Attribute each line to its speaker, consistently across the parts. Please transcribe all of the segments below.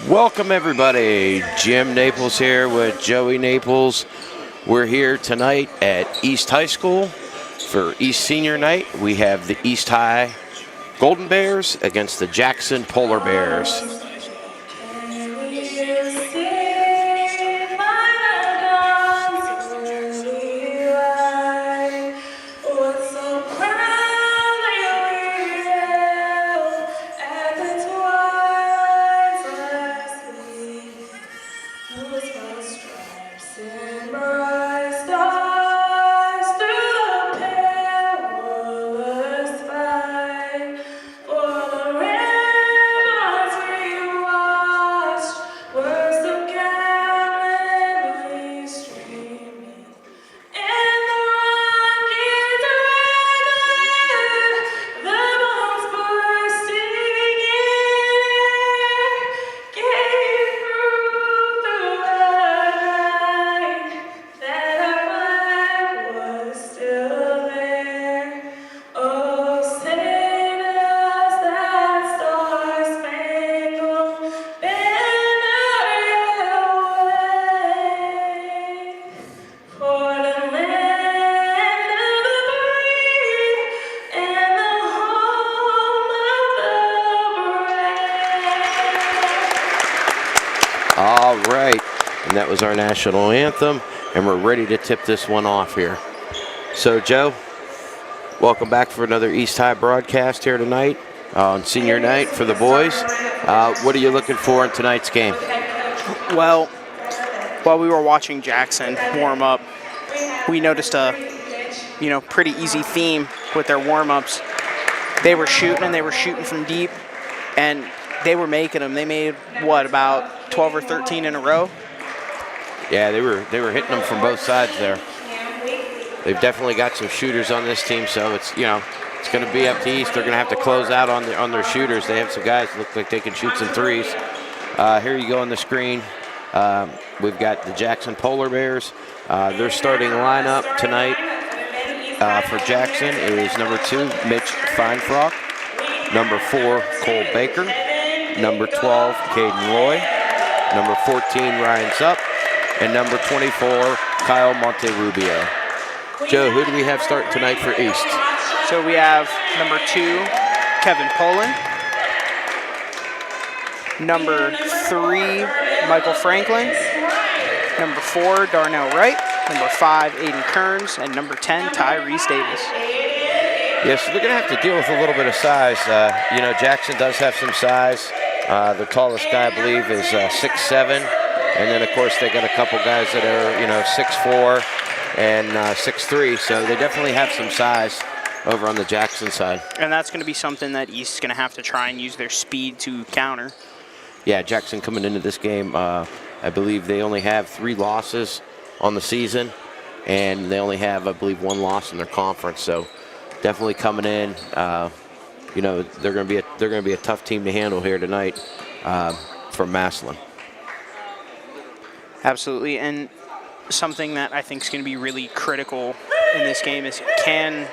Speaker 1: Welcome everybody. Jim Naples here with Joey Naples. We're here tonight at East High School for East Senior Night. We have the East High Golden Bears against the Jackson Polar Bears. All right, and that was our national anthem, and we're ready to tip this one off here. So, Joe, welcome back for another East High broadcast here tonight on senior night for the boys. What are you looking for in tonight's game?
Speaker 2: Well, while we were watching Jackson warm up, we noticed a pretty easy theme with their warm-ups. They were shooting, and they were shooting from deep, and they were making them. They made, about 12 or 13 in a row?
Speaker 1: Yeah, they were hitting them from both sides there. They've definitely got some shooters on this team, so it's going to be up to East. They're going to have to close out on their shooters. They have some guys that look like they can shoot some threes. Here you go on the screen. We've got the Jackson Polar Bears. Their starting lineup tonight for Jackson is number 2, Mitch Feinfrock, number 4, Cole Baker, number 12, Caden Roy, number 14, Ryan Supp, and number 24, Kyle Monterrubio. Joe, who do we have starting tonight for East?
Speaker 2: So we have number 2, Kevin Poland, number 3, Michael Franklin, number 4, Darnell Wright, number 5, Aiden Kearns, and number 10, Tyrese Davis.
Speaker 1: Yeah, so they're going to have to deal with a little bit of size. Jackson does have some size. The tallest guy, I believe, is 6'7", and then, of course, they got a couple guys that are, 6'4", and 6'3", so they definitely have some size over on the Jackson side.
Speaker 2: And that's going to be something that East is going to have to try and use their speed to counter.
Speaker 1: Yeah, Jackson coming into this game, I believe they only have 3 losses on the season, and they only have, I believe, 1 loss in their conference. So definitely coming in, they're going to be a tough team to handle here tonight from Massillon.
Speaker 2: Absolutely, and something that I think is going to be really critical in this game is, can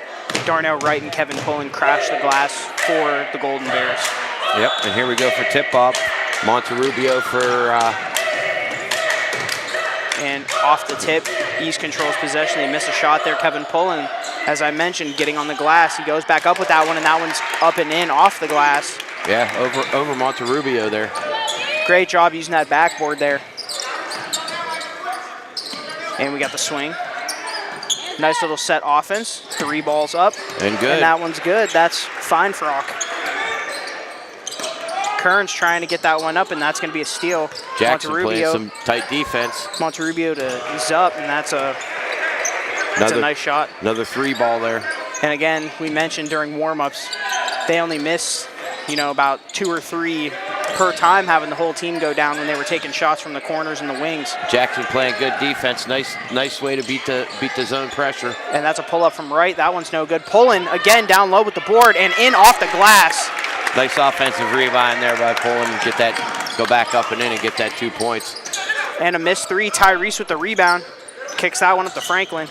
Speaker 2: Darnell Wright and Kevin Pullen crash the glass for the Golden Bears?
Speaker 1: Yep, and here we go for tip-off. Monterrubio for...
Speaker 2: And off the tip, East controls possession. They miss a shot there. Kevin Pullen, as I mentioned, getting on the glass. He goes back up with that one, and that one's up and in off the glass.
Speaker 1: Yeah, over Monterrubio there.
Speaker 2: Great job using that backboard there. And we got the swing. Nice little set offense. 3 balls up.
Speaker 1: And good.
Speaker 2: And that one's good. That's Feinfrock. Kearns trying to get that one up, and that's going to be a steal.
Speaker 1: Jackson playing some tight defense.
Speaker 2: Monterrubio to Zupp, and that's a nice shot.
Speaker 1: Another 3 ball there.
Speaker 2: And again, we mentioned during warm-ups, they only miss, about 2 or 3 per time, having the whole team go down when they were taking shots from the corners and the wings.
Speaker 1: Jackson playing good defense. Nice way to beat the zone pressure.
Speaker 2: And that's a pull-up from right. That one's no good. Pullen, again, down low with the board and in off the glass.
Speaker 1: Nice offensive rebound there by Pullen. Go back up and in and get that 2 points.
Speaker 2: And a missed 3. Tyrese with the rebound. Kicks that one up to Franklin.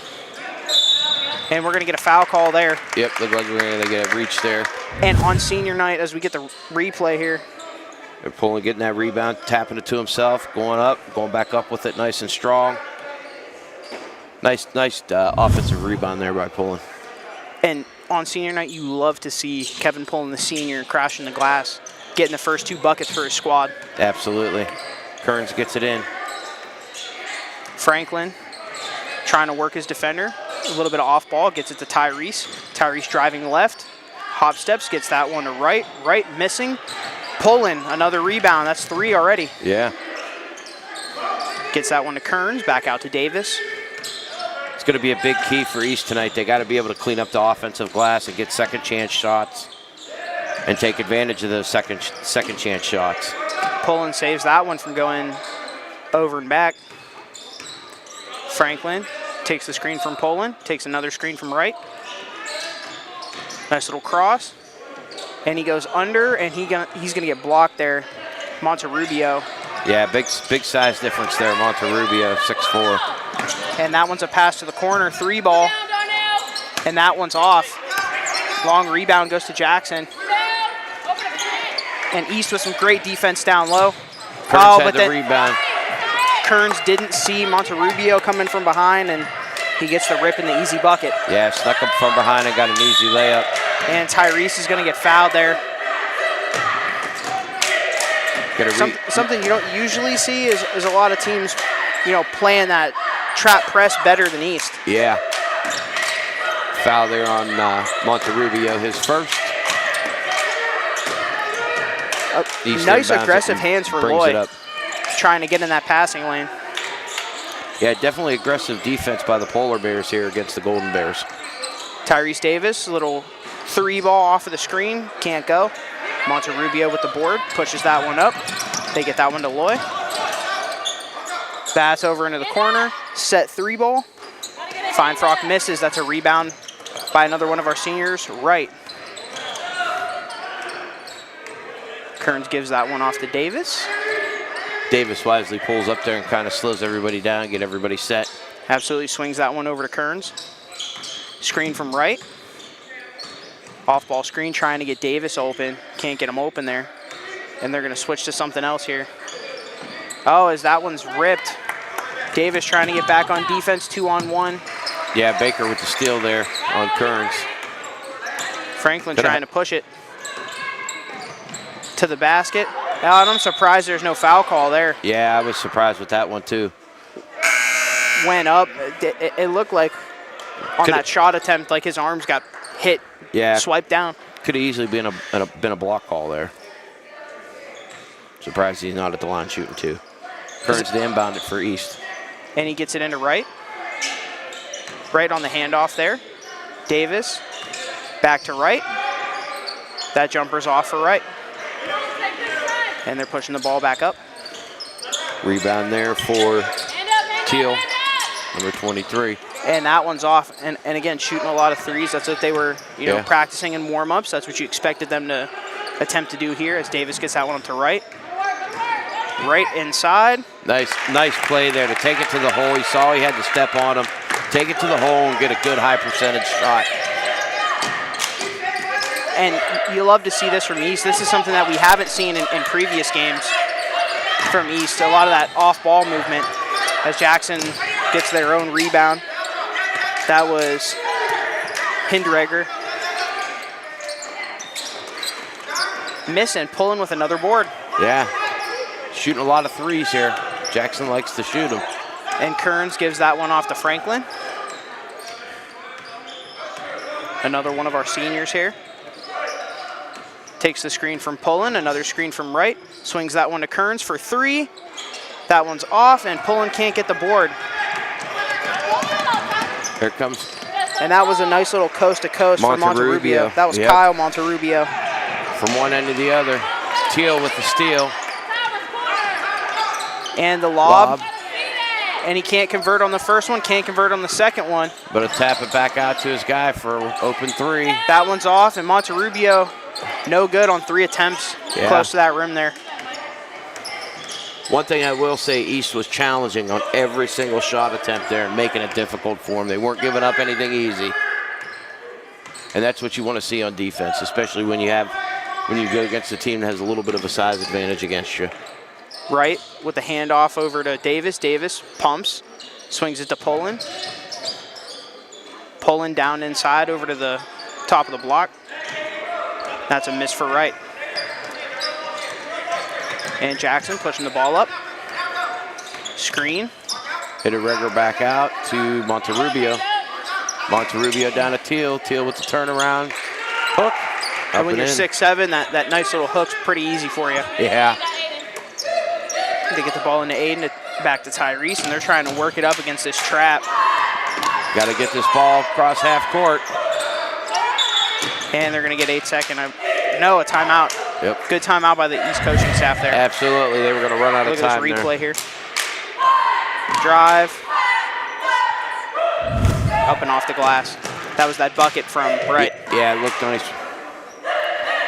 Speaker 2: And we're going to get a foul call there.
Speaker 1: Yep, look like we're going to get a reach there.
Speaker 2: And on senior night, as we get the replay here,
Speaker 1: They're pulling, getting that rebound, tapping it to himself, going up, going back up with it nice and strong. Nice offensive rebound there by Pullen.
Speaker 2: And on senior night, you love to see Kevin Pullen, the senior, crashing the glass, getting the first 2 buckets for his squad.
Speaker 1: Absolutely. Kearns gets it in.
Speaker 2: Franklin trying to work his defender. A little bit of off ball, gets it to Tyrese. Tyrese driving left, hop steps, gets that one to right. Right missing. Pullen, another rebound. That's 3 already.
Speaker 1: Yeah.
Speaker 2: Gets that one to Kearns, back out to Davis.
Speaker 1: It's going to be a big key for East tonight. They got to be able to clean up the offensive glass and get second chance shots and take advantage of those second chance shots.
Speaker 2: Pullen saves that one from going over and back. Franklin takes the screen from Pullen, takes another screen from right. Nice little cross. And he goes under, and he's gonna get blocked there. Monterrubio.
Speaker 1: Yeah, big size difference there. Monterrubio, 6'4".
Speaker 2: And that one's a pass to the corner, 3 ball. And that one's off. Long rebound goes to Jackson. And East with some great defense down low.
Speaker 1: Kearns had the rebound.
Speaker 2: Kearns didn't see Monterrubio coming from behind, and he gets the rip in the easy bucket.
Speaker 1: Yeah, snuck him from behind and got an easy layup.
Speaker 2: And Tyrese is going to get fouled there. Something you don't usually see is a lot of teams, playing that trap press better than East.
Speaker 1: Yeah. Foul there on Monterrubio, his first.
Speaker 2: Nice aggressive hands for Lloyd, trying to get in that passing lane.
Speaker 1: Yeah, definitely aggressive defense by the Polar Bears here against the Golden Bears.
Speaker 2: Tyrese Davis, a little 3 ball off of the screen, can't go. Monterrubio with the board, pushes that one up. They get that one to Loy. That's over into the corner, set 3 ball. Feinfrock misses, that's a rebound by another one of our seniors, right. Kearns gives that one off to Davis.
Speaker 1: Davis wisely pulls up there and kind of slows everybody down, get everybody set.
Speaker 2: Absolutely swings that one over to Kearns. Screen from right. Off-ball screen trying to get Davis open. Can't get him open there. And they're going to switch to something else here. Oh, as that one's ripped. Davis trying to get back on defense, 2-on-1.
Speaker 1: Yeah, Baker with the steal there on Kearns.
Speaker 2: Franklin trying to push it to the basket. And I'm surprised there's no foul call there.
Speaker 1: Yeah, I was surprised with that one too.
Speaker 2: Went up. It looked like on that shot attempt, like his arms got hit, swiped down.
Speaker 1: Could have easily been a block call there. Surprised he's not at the line shooting too. Kearns to inbound it for East.
Speaker 2: And he gets it into right. Right on the handoff there. Davis back to right. That jumper's off for right. And they're pushing the ball back up.
Speaker 1: Rebound there for Teal, number 23.
Speaker 2: And that one's off. And again, shooting a lot of threes. That's what they were, practicing in warm-ups. That's what you expected them to attempt to do here as Davis gets that one up to right. Right inside.
Speaker 1: Nice play there to take it to the hole. He saw he had to step on him. Take it to the hole and get a good high percentage shot.
Speaker 2: And you love to see this from East. This is something that we haven't seen in previous games from East. A lot of that off-ball movement as Jackson gets their own rebound. That was Hindregger. Missing, pulling with another board.
Speaker 1: Yeah, shooting a lot of threes here. Jackson likes to shoot them.
Speaker 2: And Kearns gives that one off to Franklin. Another one of our seniors here. Takes the screen from Pullen, another screen from right. Swings that one to Kearns for 3. That one's off, and Pullen can't get the board.
Speaker 1: Here it comes.
Speaker 2: And that was a nice little coast-to-coast for Monterrubio. That was Kyle Monterrubio.
Speaker 1: From one end to the other. Teal with the steal.
Speaker 2: And the lob. And he can't convert on the first one, can't convert on the second one.
Speaker 1: But he'll tap it back out to his guy for open 3.
Speaker 2: That one's off, and Monterrubio no good on 3 attempts close to that rim there.
Speaker 1: One thing I will say, East was challenging on every single shot attempt there and making it difficult for them. They weren't giving up anything easy. And that's what you want to see on defense, especially when you have when you go against a team that has a little bit of a size advantage against you.
Speaker 2: Wright with the handoff over to Davis. Davis pumps, swings it to Pullen. Pullen down inside over to the top of the block. That's a miss for Wright. And Jackson pushing the ball up. Screen.
Speaker 1: Hit a Regger back out to Monterrubio. Monterrubio down to Teal. Teal with the turnaround. Hook.
Speaker 2: And when you're 6'7", that nice little hook's pretty easy for you.
Speaker 1: Yeah.
Speaker 2: They get the ball into Aiden, back to Tyrese, and they're trying to work it up against this trap.
Speaker 1: Got to get this ball across half court.
Speaker 2: And they're going to get 8 seconds. No, a timeout.
Speaker 1: Yep.
Speaker 2: Good timeout by the East coaching staff there.
Speaker 1: Absolutely. They were going to run out of time there.
Speaker 2: Look at this replay here. Drive. Up and off the glass. That was that bucket from Wright.
Speaker 1: Yeah, it looked nice.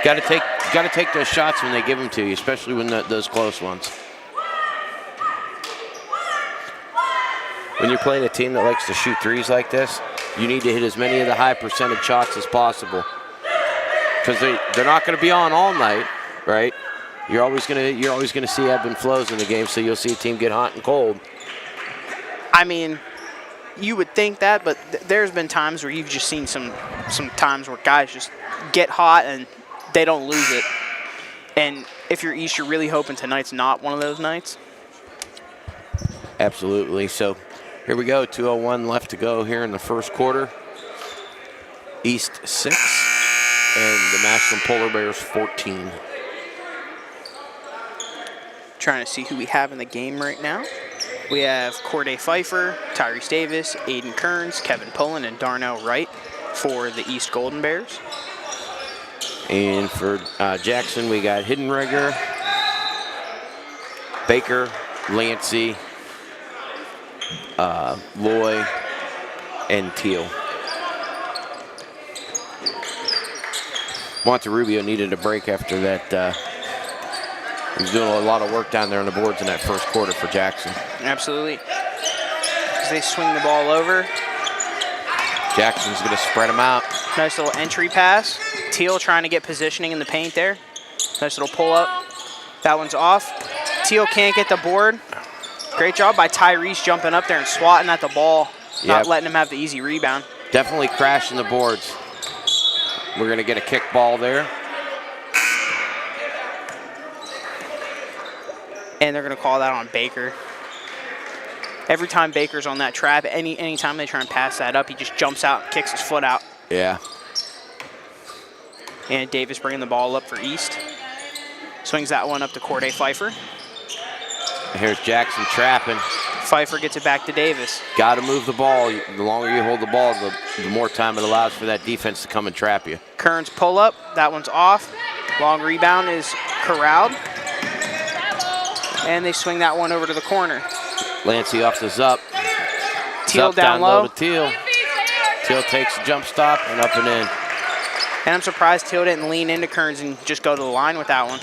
Speaker 1: Got to take those shots when they give them to you, especially when those close ones. When you're playing a team that likes to shoot threes like this, you need to hit as many of the high percentage shots as possible. Because they're not going to be on all night, right? You're always gonna see ebb and flows in the game, so you'll see a team get hot and cold.
Speaker 2: I mean, you would think that, but there's been times where you've just seen some times where guys just get hot and they don't lose it. And if you're East, you're really hoping tonight's not one of those nights.
Speaker 1: Absolutely. So here we go. 2:01 left to go here in the first quarter. East 6 and the Massillon Polar Bears 14.
Speaker 2: Trying to see who we have in the game right now. We have Corday Pfeiffer, Tyrese Davis, Aiden Kearns, Kevin Pullen, and Darnell Wright for the East Golden Bears.
Speaker 1: And for Jackson, we got Hiddenreger, Baker, Lancey, Loy, and Teal. Monterrubio needed a break after that. He was doing a lot of work down there on the boards in that first quarter for Jackson.
Speaker 2: Absolutely. As they swing the ball over.
Speaker 1: Jackson's going to spread them out.
Speaker 2: Nice little entry pass. Teal trying to get positioning in the paint there. Nice little pull up. That one's off. Teal can't get the board. Great job by Tyrese jumping up there and swatting at the ball. Not letting him have the easy rebound.
Speaker 1: Definitely crashing the boards. We're going to get a kick ball there.
Speaker 2: And they're going to call that on Baker. Every time Baker's on that trap, any time they try and pass that up, he just jumps out and kicks his foot out.
Speaker 1: Yeah.
Speaker 2: And Davis bringing the ball up for East. Swings that one up to Corday Pfeiffer.
Speaker 1: Here's Jackson trapping.
Speaker 2: Pfeiffer gets it back to Davis.
Speaker 1: Got to move the ball. The longer you hold the ball, the more time it allows for that defense to come and trap you.
Speaker 2: Kearns pull up. That one's off. Long rebound is corralled. And they swing that one over to the corner.
Speaker 1: Lancey off the Zup.
Speaker 2: Teal
Speaker 1: Zup
Speaker 2: down low.
Speaker 1: To Teal. Teal takes a jump stop and up and in.
Speaker 2: And I'm surprised Teal didn't lean into Kearns and just go to the line with that one.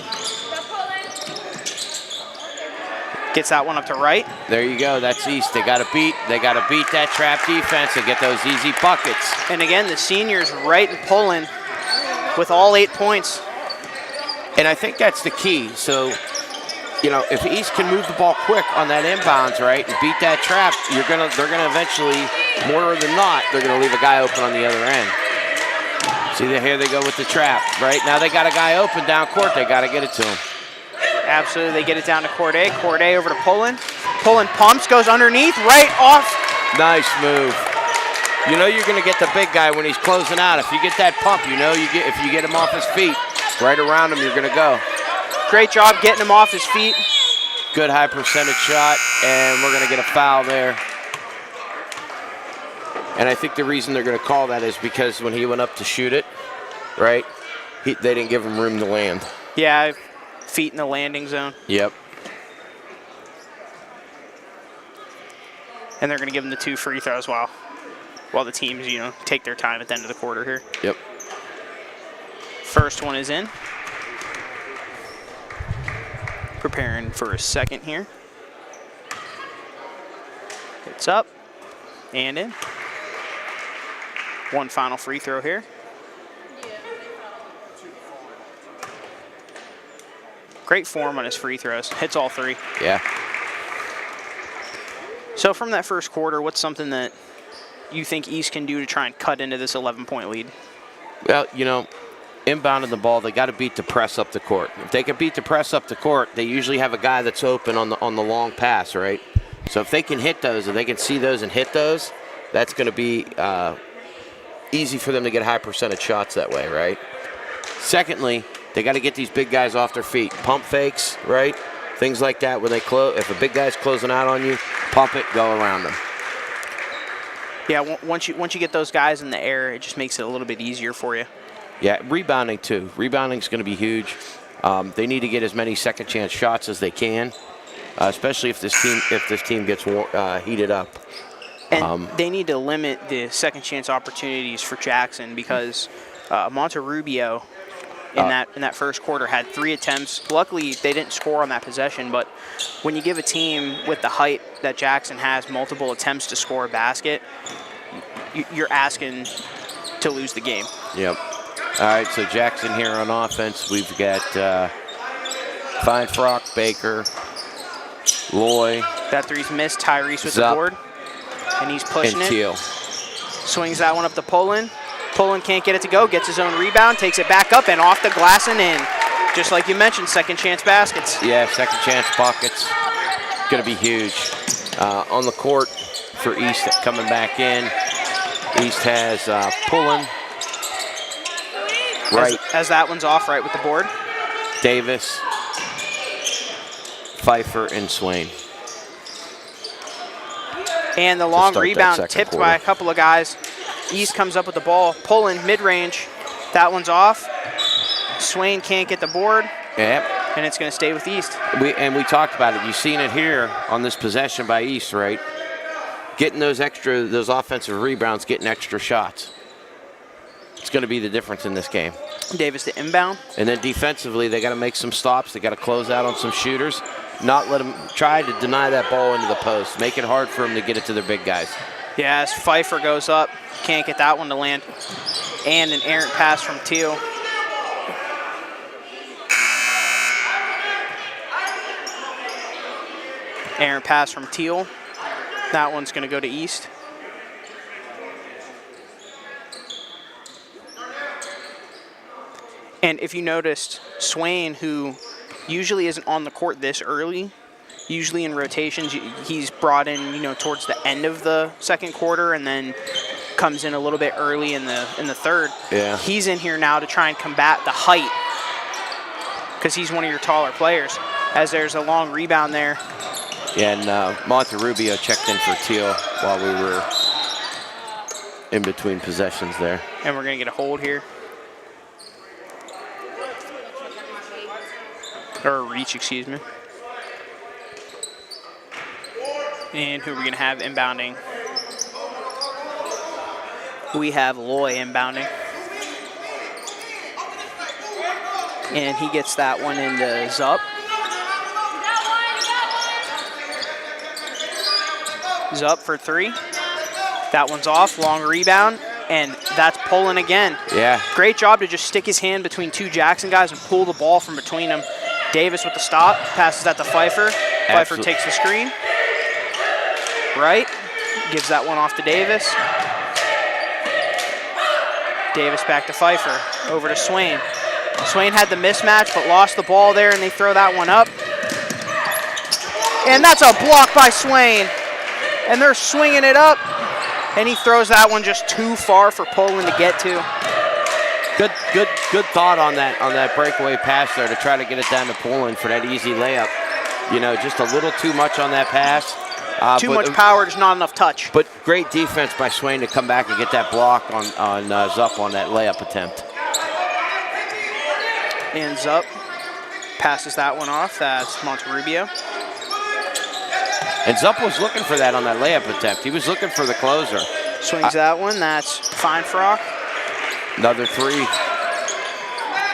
Speaker 2: Gets that one up to Wright.
Speaker 1: There you go. That's East. They got to beat that trap defense and get those easy buckets.
Speaker 2: And again, the seniors Wright and Pullen with all 8 points.
Speaker 1: And I think that's the key. So, you know, if East can move the ball quick on that inbounds, right, and beat that trap, they're gonna eventually, more than not, they're gonna leave a guy open on the other end. See, here they go with the trap, right? Now they got a guy open down court. They got to get it to him.
Speaker 2: Absolutely, they get it down to Corday. Corday over to Pullen. Pullen pumps, goes underneath, right off.
Speaker 1: Nice move. You know you're gonna get the big guy when he's closing out. If you get that pump, you know if you get him off his feet, right around him, you're gonna go.
Speaker 2: Great job getting him off his feet.
Speaker 1: Good high percentage shot, and we're going to get a foul there. And I think the reason they're going to call that is because when he went up to shoot it, right, they didn't give him room to land.
Speaker 2: Yeah, feet in the landing zone.
Speaker 1: Yep.
Speaker 2: And they're going to give him the 2 free throws while the teams, you know, take their time at the end of the quarter here.
Speaker 1: Yep.
Speaker 2: First one is in. Preparing for a second here. It's up and in. One final free throw here. Great form on his free throws. Hits all 3.
Speaker 1: Yeah.
Speaker 2: So from that first quarter, what's something that you think East can do to try and cut into this 11-point lead?
Speaker 1: Well, you know, inbounding the ball, they got to beat the press up the court. If they can beat the press up the court, they usually have a guy that's open on the long pass, right? So if they can hit those, if they can see those and hit those, that's going to be easy for them to get high percentage shots that way, right? Secondly, they got to get these big guys off their feet. Pump fakes, right? Things like that when they close. If a big guy's closing out on you, pump it, go around them.
Speaker 2: Yeah, once you get those guys in the air, it just makes it a little bit easier for you.
Speaker 1: Yeah, rebounding too. Rebounding's going to be huge. They need to get as many second chance shots as they can, especially if this team gets heated up.
Speaker 2: And they need to limit the second chance opportunities for Jackson because Monterrubio in that first quarter had 3 attempts. Luckily, they didn't score on that possession, but when you give a team with the height that Jackson has multiple attempts to score a basket, you're asking to lose the game.
Speaker 1: Yep. All right, so Jackson here on offense. We've got Feinfrock, Baker, Loy.
Speaker 2: That three's missed. Tyrese with
Speaker 1: Zup,
Speaker 2: the board, and he's pushing
Speaker 1: and
Speaker 2: it.
Speaker 1: Teal.
Speaker 2: Swings that one up to Pullen. Pullen can't get it to go, gets his own rebound, takes it back up and off the glass and in. Just like you mentioned, second chance baskets.
Speaker 1: Yeah, second chance buckets. Going to be huge. On the court for East coming back in. East has Pullen. Right.
Speaker 2: As that one's off right with the board.
Speaker 1: Davis, Pfeiffer, and Swain.
Speaker 2: And the long
Speaker 1: start that
Speaker 2: rebound
Speaker 1: second
Speaker 2: tipped
Speaker 1: quarter.
Speaker 2: by a couple of guys. East comes up with the ball. Pullen mid-range. That one's off. Swain can't get the board.
Speaker 1: Yep.
Speaker 2: And it's going to stay with East.
Speaker 1: We talked about it. You've seen it here on this possession by East, right? Getting those offensive rebounds, getting extra shots. It's going to be the difference in this game.
Speaker 2: Davis to inbound.
Speaker 1: And then defensively, they got to make some stops. They got to close out on some shooters. Not let them try to deny that ball into the post. Make it hard for them to get it to their big guys.
Speaker 2: Yeah, as Pfeiffer goes up, can't get that one to land. And an errant pass from Teal. Errant pass from Teal. That one's going to go to East. And if you noticed, Swain, who usually isn't on the court this early, usually in rotations, he's brought in, towards the end of the second quarter and then comes in a little bit early in the third.
Speaker 1: Yeah.
Speaker 2: He's in here now to try and combat the height because he's one of your taller players. As there's a long rebound there.
Speaker 1: Yeah, and Monterrubio checked in for Teal while we were in between possessions there.
Speaker 2: And we're going to get a hold here. Or a reach, excuse me. And who are we going to have inbounding? We have Loy inbounding. And he gets that one into Zup. Zup for 3. That one's off, long rebound, and that's Pullen again.
Speaker 1: Yeah.
Speaker 2: Great job to just stick his hand between 2 Jackson guys and pull the ball from between them. Davis with the stop, passes that to Pfeiffer. Pfeiffer takes the screen. Right, gives that one off to Davis. Davis back to Pfeiffer, over to Swain. Swain had the mismatch but lost the ball there and they throw that one up. And that's a block by Swain. And they're swinging it up. And he throws that one just too far for Pullen to get to.
Speaker 1: Good thought on that breakaway pass there to try to get it down to Pullen for that easy layup. Just a little too much on that pass.
Speaker 2: Too much power, just not enough touch.
Speaker 1: But great defense by Swain to come back and get that block on Zup on that layup attempt.
Speaker 2: And Zup passes that one off. That's Monterrubio.
Speaker 1: And Zup was looking for that on that layup attempt. He was looking for the closer.
Speaker 2: Swings that one. That's Feinfrock.
Speaker 1: Another 3.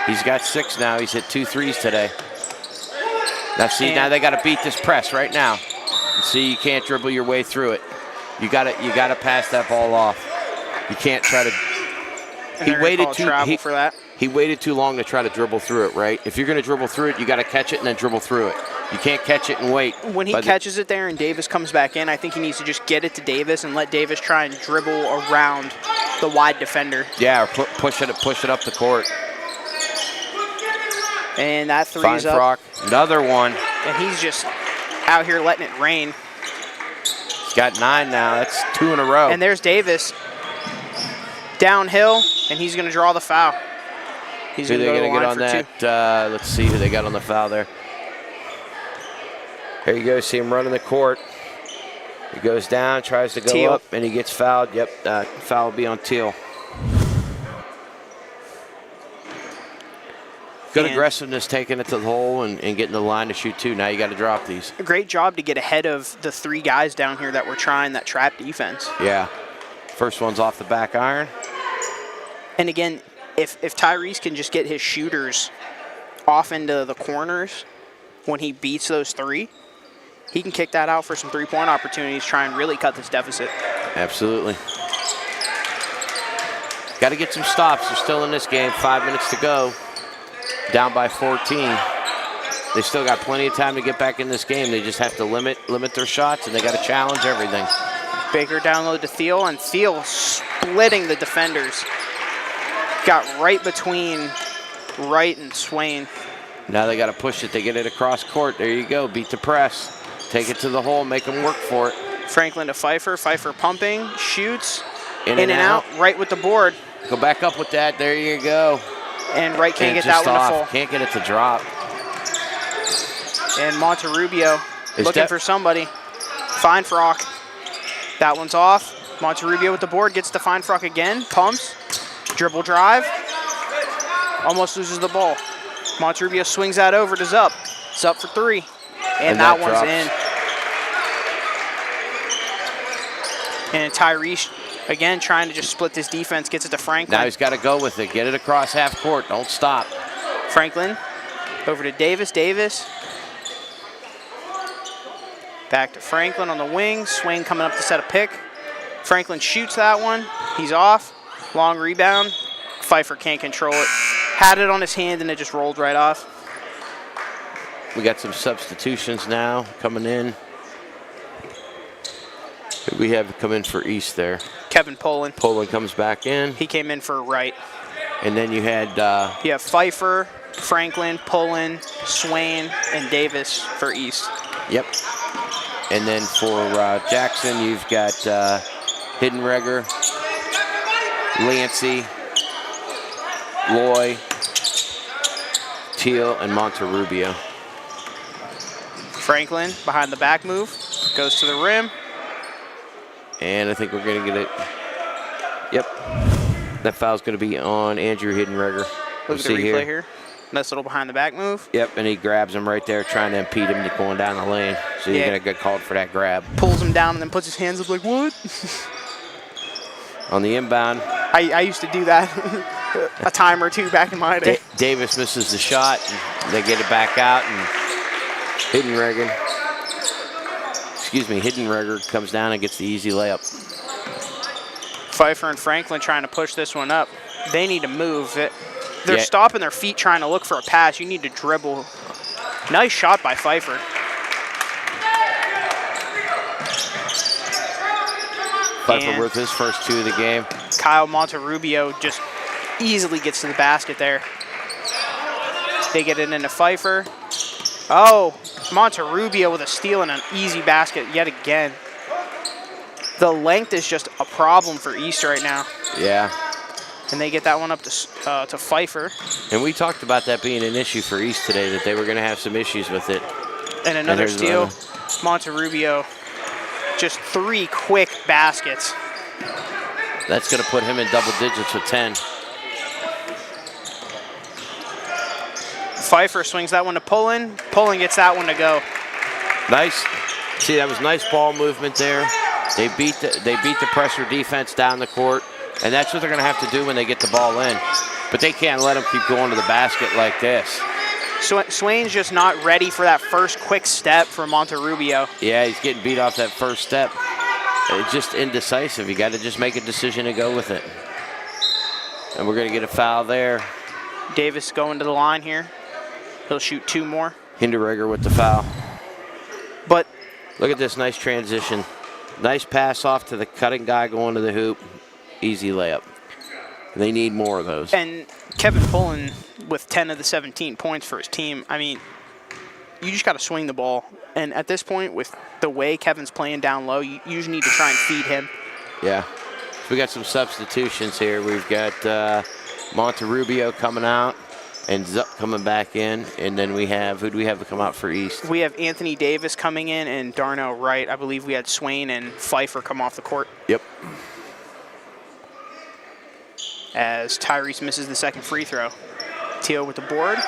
Speaker 1: He's got 6 now. He's hit 2 threes today. Now they got to beat this press right now. See, you can't dribble your way through it. You got to pass that ball off. You can't try to.
Speaker 2: He waited too. For that.
Speaker 1: he waited too long to try to dribble through it, right? If you're going to dribble through it, you got to catch it and then dribble through it. You can't catch it and wait.
Speaker 2: When he catches it there and Davis comes back in, I think he needs to just get it to Davis and let Davis try and dribble around the wide defender.
Speaker 1: Yeah, or push it up the court.
Speaker 2: And that three's up.
Speaker 1: Frock, another one.
Speaker 2: And he's just out here letting it rain.
Speaker 1: He's got 9 now. That's 2 in a row.
Speaker 2: And there's Davis downhill, and he's going to draw the foul. He's
Speaker 1: Who
Speaker 2: going to
Speaker 1: they
Speaker 2: go to
Speaker 1: going
Speaker 2: the
Speaker 1: to
Speaker 2: line
Speaker 1: get
Speaker 2: for
Speaker 1: on that? Let's see who they got on the foul there. Here you go. See him running the court. He goes down, tries to go
Speaker 2: Teal.
Speaker 1: up, and he gets fouled. Yep, foul will be on Teal. Good aggressiveness, taking it to the hole and getting the line to shoot too. Now you got to drop these.
Speaker 2: A great job to get ahead of the 3 guys down here that were trying that trap defense.
Speaker 1: Yeah. First one's off the back iron.
Speaker 2: And again, if Tyrese can just get his shooters off into the corners when he beats those 3, he can kick that out for some 3-point opportunities, try and really cut this deficit.
Speaker 1: Absolutely. Got to get some stops. They're still in this game. 5 minutes to go. Down by 14. They still got plenty of time to get back in this game. They just have to limit their shots, and they got to challenge everything.
Speaker 2: Baker download to Thiel, and Thiel splitting the defenders. Got right between Wright and Swain.
Speaker 1: Now they got to push it. They get it across court. There you go. Beat the press. Take it to the hole. Make them work for it.
Speaker 2: Franklin to Pfeiffer. Pfeiffer pumping. Shoots.
Speaker 1: In and out.
Speaker 2: Right with the board.
Speaker 1: Go back up with that. There you go.
Speaker 2: And Wright can't get that one to fall.
Speaker 1: Can't get it to drop.
Speaker 2: And Monterrubio looking for somebody. Feinfrock. That one's off. Monterrubio with the board. Gets to Feinfrock again. Pumps. Dribble drive. Almost loses the ball. Monterrubio swings that over to Zup. Zup for 3. And that one's in. And Tyrese, again, trying to just split this defense, gets it to Franklin.
Speaker 1: Now he's got to go with it. Get it across half court. Don't stop.
Speaker 2: Franklin over to Davis. Davis. Back to Franklin on the wing. Swain coming up to set a pick. Franklin shoots that one. He's off. Long rebound. Pfeiffer can't control it. Had it on his hand and it just rolled right off.
Speaker 1: We got some substitutions now coming in. Who we have come in for East there?
Speaker 2: Kevin Poland.
Speaker 1: Poland comes back in.
Speaker 2: He came in for Wright.
Speaker 1: And then you had...
Speaker 2: you have Pfeiffer, Franklin, Poland, Swain, and Davis for East.
Speaker 1: Yep. And then for Jackson, you've got Hiddenreger, Lancey, Loy, Teal, and Monterrubio.
Speaker 2: Franklin behind the back move, goes to the rim.
Speaker 1: And I think we're going to get it. Yep. That foul's going to be on Andrew Hiddenreger.
Speaker 2: Look at the replay here. Nice little behind the back move.
Speaker 1: Yep, and he grabs him right there, trying to impede him to going down the lane. So you're going to get called for that grab.
Speaker 2: Pulls him down and then puts his hands up like, what?
Speaker 1: On the inbound.
Speaker 2: I used to do that a time or two back in my day.
Speaker 1: Davis misses the shot. And they get it back out, and Hiddenreger comes down and gets the easy layup.
Speaker 2: Pfeiffer and Franklin trying to push this one up. They need to move. They're stopping their feet trying to look for a pass. You need to dribble. Nice shot by Pfeiffer.
Speaker 1: Pfeiffer with his first 2 of the game.
Speaker 2: Kyle Monterrubio just easily gets to the basket there. They get it into Pfeiffer. Oh, Monterrubio with a steal and an easy basket yet again. The length is just a problem for East right now.
Speaker 1: Yeah.
Speaker 2: And they get that one up to Pfeiffer.
Speaker 1: And we talked about that being an issue for East today, that they were going to have some issues with it.
Speaker 2: And another steal. Monterrubio, just 3 quick baskets.
Speaker 1: That's going to put him in double digits with 10.
Speaker 2: Pfeiffer swings that one to Pullen. Pullen gets that one to go.
Speaker 1: Nice. See, that was nice ball movement there. They beat the pressure defense down the court, and that's what they're going to have to do when they get the ball in. But they can't let them keep going to the basket like this.
Speaker 2: Swain's just not ready for that first quick step from Monterrubio.
Speaker 1: Yeah, he's getting beat off that first step. It's just indecisive. You got to just make a decision and go with it. And we're going to get a foul there.
Speaker 2: Davis going to the line here. He'll shoot 2 more.
Speaker 1: Hinderegger with the foul.
Speaker 2: But
Speaker 1: Look at this nice transition. Nice pass off to the cutting guy going to the hoop. Easy layup. They need more of those.
Speaker 2: and Kevin Pullen with 10 of the 17 points for his team. I mean, you just got to swing the ball. And at this point, with the way Kevin's playing down low, you usually need to try and feed him.
Speaker 1: Yeah. So we got some substitutions here. We've got Monterrubio coming out and Zup coming back in. And then we have, who do we have to come out for East?
Speaker 2: We have Anthony Davis coming in and Darnell Wright. I believe we had Swain and Pfeiffer come off the court
Speaker 1: Yep.
Speaker 2: as Tyrese misses the second free throw. Teal with the board,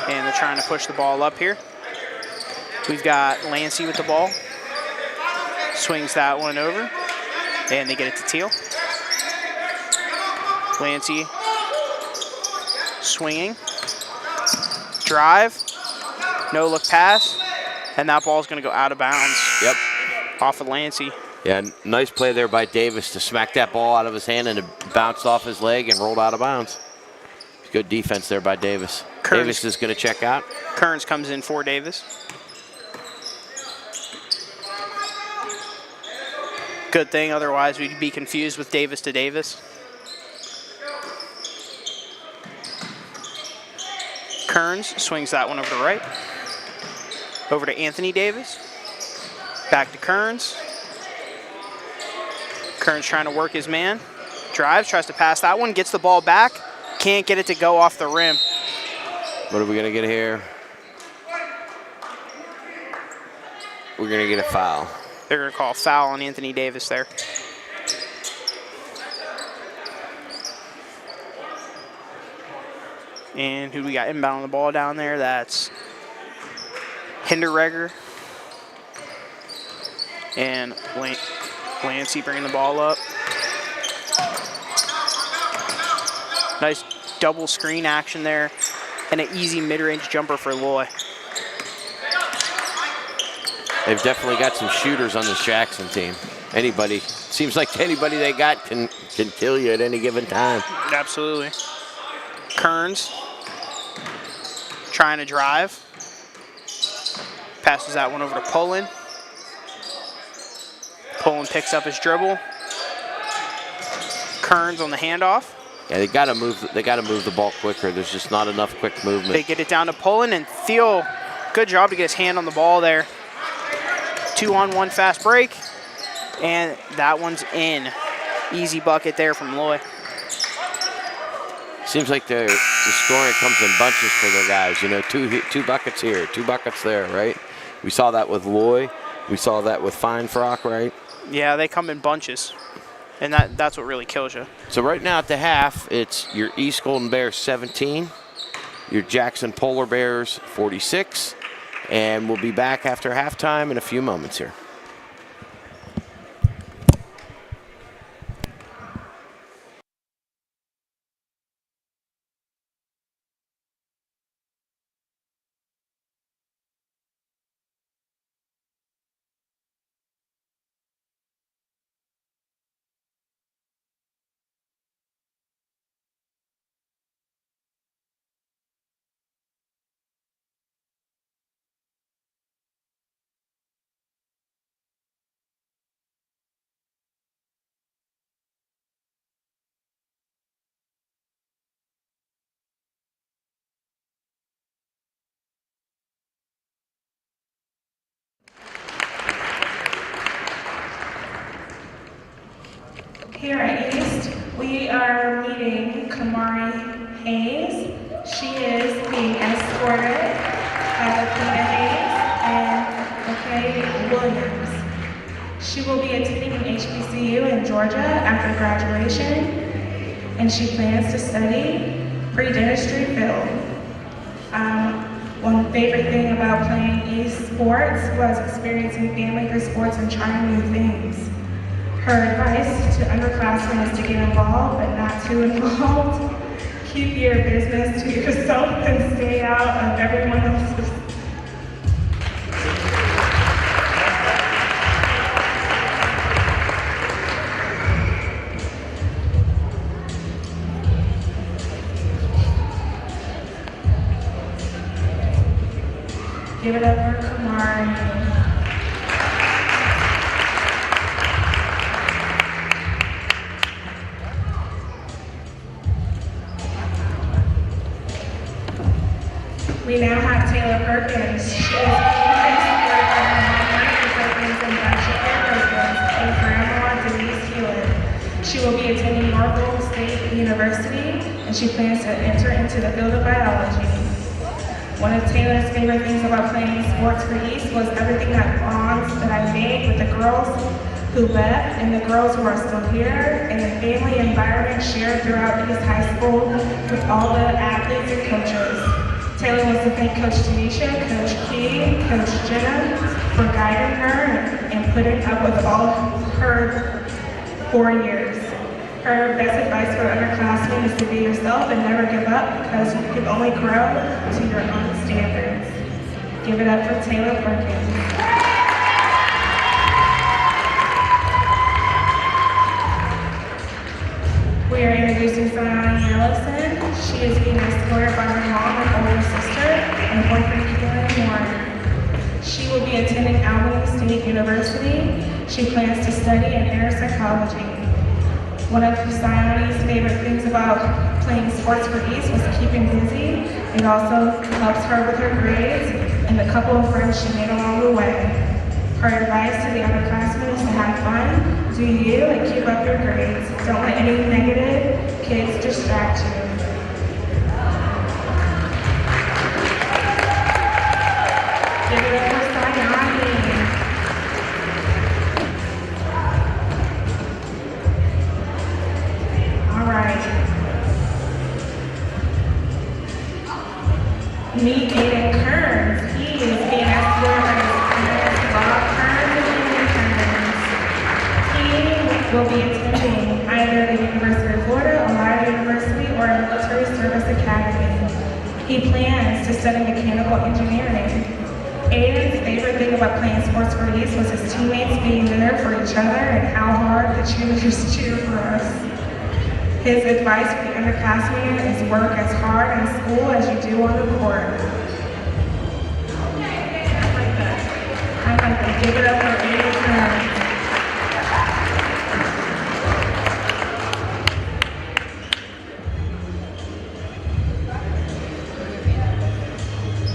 Speaker 2: and they're trying to push the ball up here. We've got Lancey with the ball. Swings that one over, and they get it to Teal. Lancey swinging. Drive. No look pass. And that ball's going to go out of bounds.
Speaker 1: Yep.
Speaker 2: Off of Lancey.
Speaker 1: Yeah, nice play there by Davis to smack that ball out of his hand and it bounced off his leg and rolled out of bounds. Good defense there by Davis.
Speaker 2: Kearns.
Speaker 1: Davis is going to check out.
Speaker 2: Kearns comes in for Davis. Good thing, otherwise we'd be confused with Davis to Davis. Kearns swings that one over to right. Over to Anthony Davis. Back to Kearns. Kearns trying to work his man. Drives, tries to pass that one, gets the ball back. Can't get it to go off the rim.
Speaker 1: What are we going to get here? We're going to get a foul.
Speaker 2: They're going to call a foul on Anthony Davis there. And who do we got inbound on the ball down there? That's Hinderegger and Lancey bringing the ball up. Nice double screen action there and an easy mid-range jumper for Loy.
Speaker 1: They've definitely got some shooters on this Jackson team. Anybody, seems like anybody they got can kill you at any given time.
Speaker 2: Absolutely. Kearns trying to drive. Passes that one over to Pullen. Pullen picks up his dribble. Kearns on the handoff.
Speaker 1: Yeah, they got to move the ball quicker. There's just not enough quick movement.
Speaker 2: They get it down to Pullen, and Thiel, good job to get his hand on the ball there. 2-on-1 fast break, and that one's in. Easy bucket there from Loy.
Speaker 1: Seems like the scoring comes in bunches for their guys. You know, two buckets here, 2 buckets there, right? We saw that with Loy. We saw that with Feinfrock, right?
Speaker 2: Yeah, they come in bunches, and that's what really kills you.
Speaker 1: So right now at the half, it's your East Golden Bears 17, your Jackson Polar Bears 46, and we'll be back after halftime in a few moments here.
Speaker 3: Here at East, we are meeting Kamari Hayes. She is being escorted by Lakeena Hayes and McKay Williams. She will be attending an HBCU in Georgia after graduation, and she plans to study pre-dentistry field. One favorite thing about playing East sports was experiencing family through sports and trying new things. Her advice to underclassmen is to get involved, but not too involved. Keep your business to yourself and stay out of everyone else's. She plans to enter into the field of biology. One of Taylor's favorite things about playing sports for East was everything that bonds that I made with the girls who left and the girls who are still here, and the family environment shared throughout East High School with all the athletes and coaches. Taylor wants to thank Coach Tanisha, Coach Key, Coach Jenna for guiding her and putting up with all her 4 years. Her best advice for underclassmen is to be yourself and never give up, because you can only grow to your own standards. Give it up for Taylor Perkins. We are introducing Zion Ellison. She is being escorted by her mom and older sister and boyfriend Keelan Warren. She will be attending Albany State University. She plans to study in air psychology. One of Zion's favorite things about playing sports for East was keeping busy. It also helps her with her grades and the couple of friends she made along the way. Her advice to the underclassmen is to have fun, do you, and keep up your grades. Don't let any negative kids distract you. Give it up for Sayani. All right. Meet Aiden Kearns. He is being escorted by his parents, Rob Kearns and Aiden Kearns. He will be attending either the University of Florida, Ohio University, or a military service academy. He plans to study mechanical engineering. Aiden's favorite thing about playing sports for East was his teammates being there for each other and how hard the cheerleaders cheer for us. His advice for the underclassmen is work as hard in school as you do on the court. I like that. Give it up for Aiden Kearns.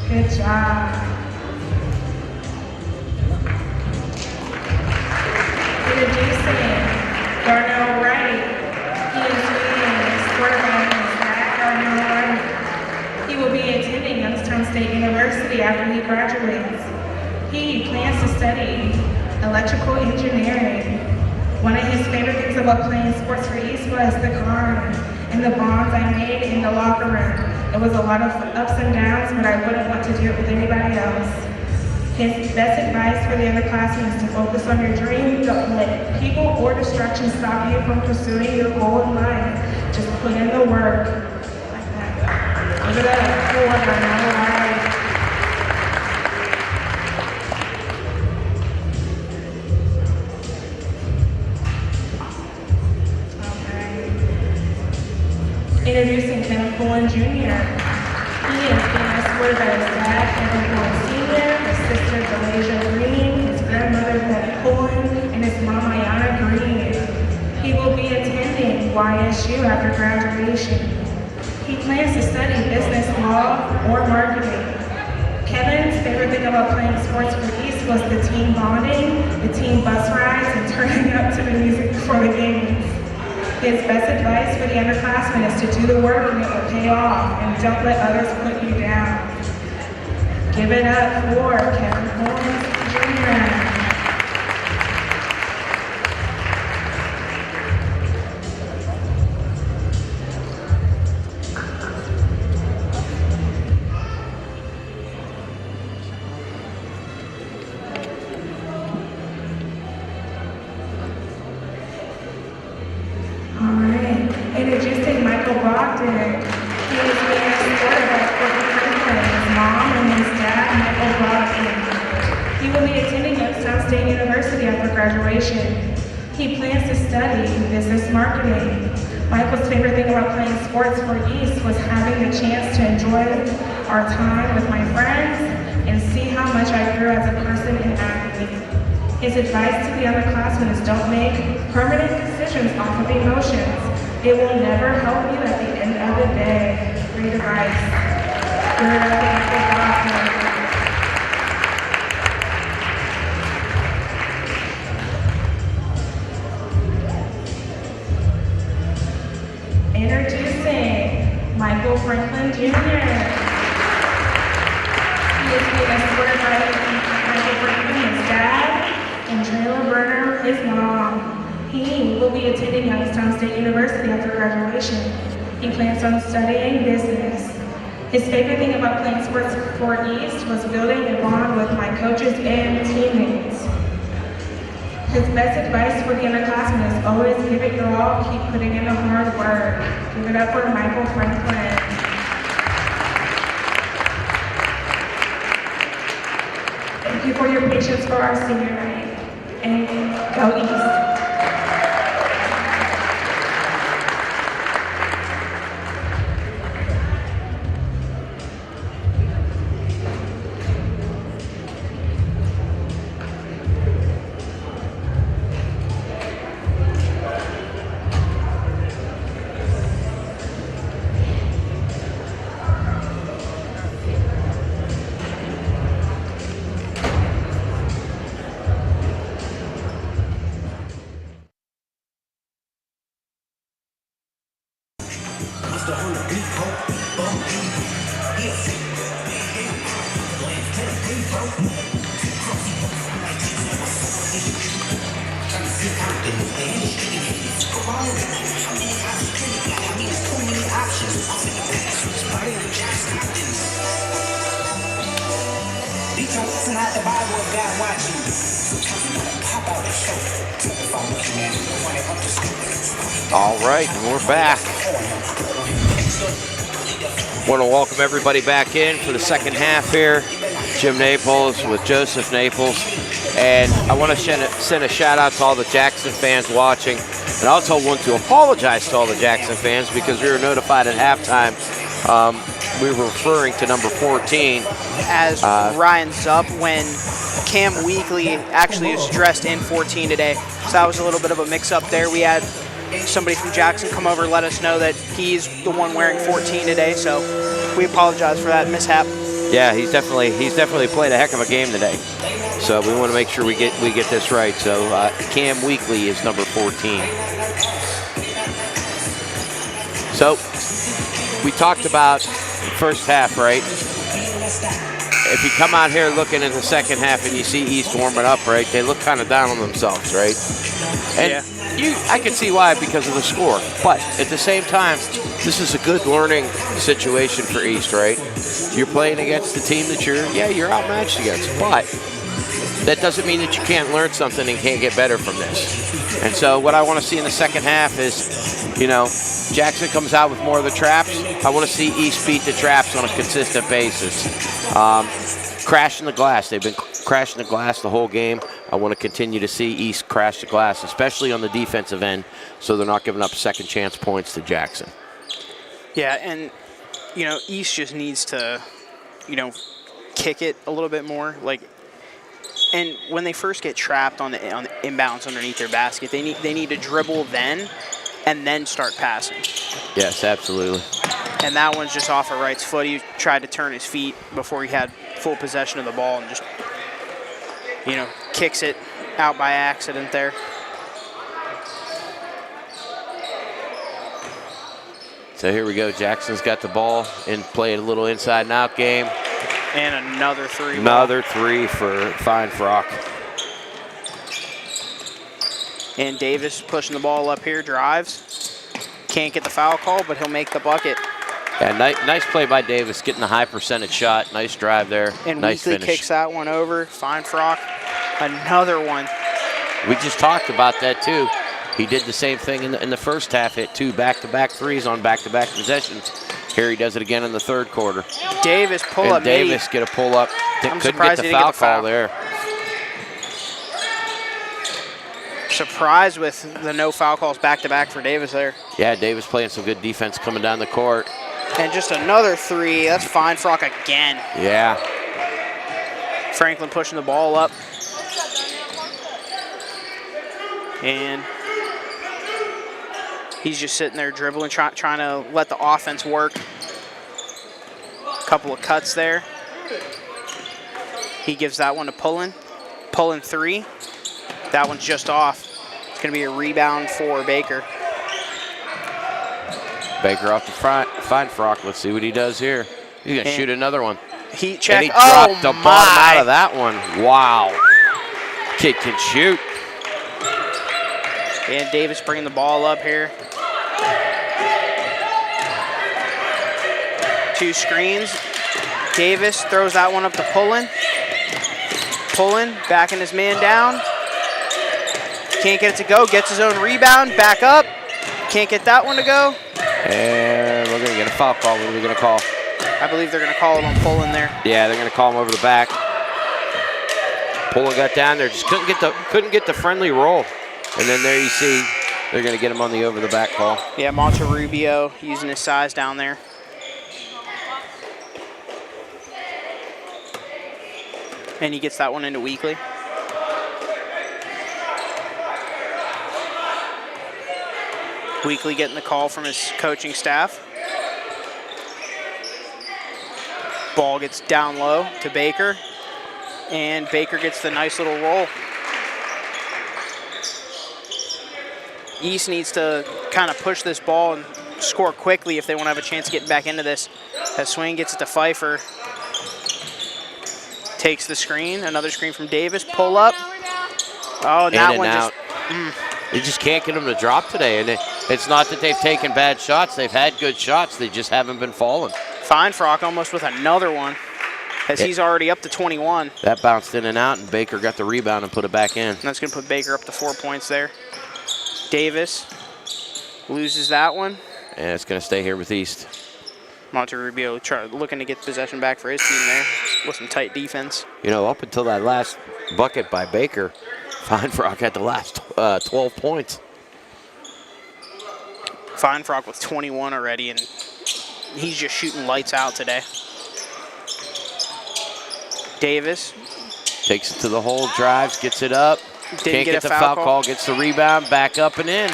Speaker 3: Good job. Introducing Darnell Wright. He is being escorted by his dad, Darnell Wright. He will be attending Youngstown State University after he graduates. He plans to study electrical engineering. One of his favorite things about playing sports for East was the garden and the bonds I made in the locker room. It was a lot of ups and downs, but I wouldn't want to do it with anybody else. His best advice for the underclassmen is to focus on your dream. Don't let people or distractions stop you from pursuing your goal in life. Just put in the work. Like that. Give it up for Darnell Wright. Introducing Kevin Pullen Jr. He is being escorted by his dad, Kevin Pullen Sr., his sister, Delasia Green, his grandmother, Betty Pullen, and his mom, Ayana Green. He will be attending YSU after graduation. He plans to study business law or marketing. Kevin's favorite thing about playing sports for East was the team bonding, the team bus rides, and turning up to the music before the games. His best advice for the underclassmen is to do the work and it will pay off, and don't let others put you down. Give it up for Kevin Pullen Jr. Introducing Michael Brogdon. He is being escorted by Courtney Franklin, his mom and his dad, Michael Brogdon. He will be attending Youngstown State University after graduation. He plans to study business marketing. Michael's favorite thing about playing sports for East was having the chance to enjoy our time with my friends and see how much I grew as a person and athlete. His advice to the underclassmen is don't make permanent decisions off of emotions. It will never help you at the end of the day. Great advice. Good Introducing his mom. He will be attending Youngstown State University after graduation. He plans on studying business. His favorite thing about playing sports for East was building a bond with my coaches and teammates. His best advice for the underclassmen is always give it your all, keep putting in the hard work. Give it up for Michael Franklin. Thank you for your patience for our senior night. And go East.
Speaker 1: All right, and we're back. Want to welcome everybody back in for the second half here. Jim Naples with Joseph Naples. And I want to send a shout out to all the Jackson fans watching. And I also want to apologize to all the Jackson fans because we were notified at halftime. We were referring to number 14
Speaker 2: as Ryan Zupp when Cam Weekly actually is dressed in 14 today. So that was a little bit of a mix-up there. We had somebody from Jackson come over and let us know that he's the one wearing 14 today. So we apologize for that mishap.
Speaker 1: Yeah, he's definitely played a heck of a game today. So we want to make sure we get this right. So Cam Weekly is number 14. So we talked about the first half, right? If you come out here looking at the second half and you see East warming up, right, they look kind of down on themselves, right? And I can see why, because of the score. But at the same time, this is a good learning situation for East, right? You're playing against the team that you're outmatched against. But that doesn't mean that you can't learn something and can't get better from this. And so what I want to see in the second half is, Jackson comes out with more of the traps. I want to see East beat the traps on a consistent basis. Crashing the glass. They've been crashing the glass the whole game. I want to continue to see East crash the glass, especially on the defensive end, so they're not giving up second chance points to Jackson.
Speaker 2: Yeah, and, East just needs to, kick it a little bit more. And when they first get trapped on the inbounds underneath their basket, they need to dribble and then start passing.
Speaker 1: Yes, absolutely.
Speaker 2: And that one's just off of Wright's foot. He tried to turn his feet before he had full possession of the ball and just, kicks it out by accident there.
Speaker 1: So here we go. Jackson's got the ball and played a little inside and out game.
Speaker 2: And another three.
Speaker 1: Another three for Fine Frock.
Speaker 2: And Davis pushing the ball up here, drives. Can't get the foul call, but he'll make the bucket.
Speaker 1: Yeah, nice play by Davis, getting a high percentage shot. Nice drive there.
Speaker 2: And
Speaker 1: nice
Speaker 2: Weekly
Speaker 1: finish.
Speaker 2: kicks that one over. Fine Frock, another one.
Speaker 1: We just talked about that too. He did the same thing in the first half, hit 2 back-to-back threes on back-to-back possessions. Here he does it again in the third quarter.
Speaker 2: Davis pull
Speaker 1: and
Speaker 2: up.
Speaker 1: Davis get a pull up. Couldn't get the foul call there.
Speaker 2: Surprised with the no foul calls back-to-back for Davis there.
Speaker 1: Yeah, Davis playing some good defense coming down the court.
Speaker 2: And just another three. That's Fine Frock again.
Speaker 1: Yeah.
Speaker 2: Franklin pushing the ball up. And he's just sitting there dribbling, trying to let the offense work. Couple of cuts there. He gives that one to Pullen. Pullen three. That one's just off. It's going to be a rebound for Baker.
Speaker 1: Baker off the front. Fine Frock. Let's see what he does here. He's going to shoot another one.
Speaker 2: Heat check.
Speaker 1: And he dropped the bottom out of that one. Wow. Kid can shoot.
Speaker 2: And Davis bringing the ball up here. 2 screens. Davis throws that one up to Pullen. Pullen backing his man down. Can't get it to go. Gets his own rebound. Back up. Can't get that one to go.
Speaker 1: And we're going to get a foul call. What are we going to call?
Speaker 2: I believe they're going to call it on Pullen there.
Speaker 1: Yeah, they're going to call him over the back. Pullen got down there, just couldn't get the friendly roll. And then there you see they're going to get him on the over the back call.
Speaker 2: Yeah, Monterrubio using his size down there. And he gets that one into Weekly. Weekly getting the call from his coaching staff. Ball gets down low to Baker. And Baker gets the nice little roll. East needs to kind of push this ball and score quickly if they want to have a chance of getting back into this. As Swain gets it to Pfeiffer. Takes the screen, another screen from Davis, pull up. Oh, and that one just...
Speaker 1: They just can't get them to drop today. And it's not that they've taken bad shots. They've had good shots. They just haven't been falling.
Speaker 2: Feinfrock almost with another one as he's already up to 21.
Speaker 1: That bounced in and out, and Baker got the rebound and put it back in.
Speaker 2: And that's going to put Baker up to 4 points there. Davis loses that one.
Speaker 1: And it's going to stay here with East.
Speaker 2: Monterrubio looking to get possession back for his team there with some tight defense.
Speaker 1: You know, up until that last bucket by Baker, Feinfrock had the last 12 points.
Speaker 2: Feinfrock with 21 already, and he's just shooting lights out today. Davis
Speaker 1: takes it to the hole, drives, gets it up.
Speaker 2: Didn't
Speaker 1: Can't get the foul call, gets the rebound, back up and in.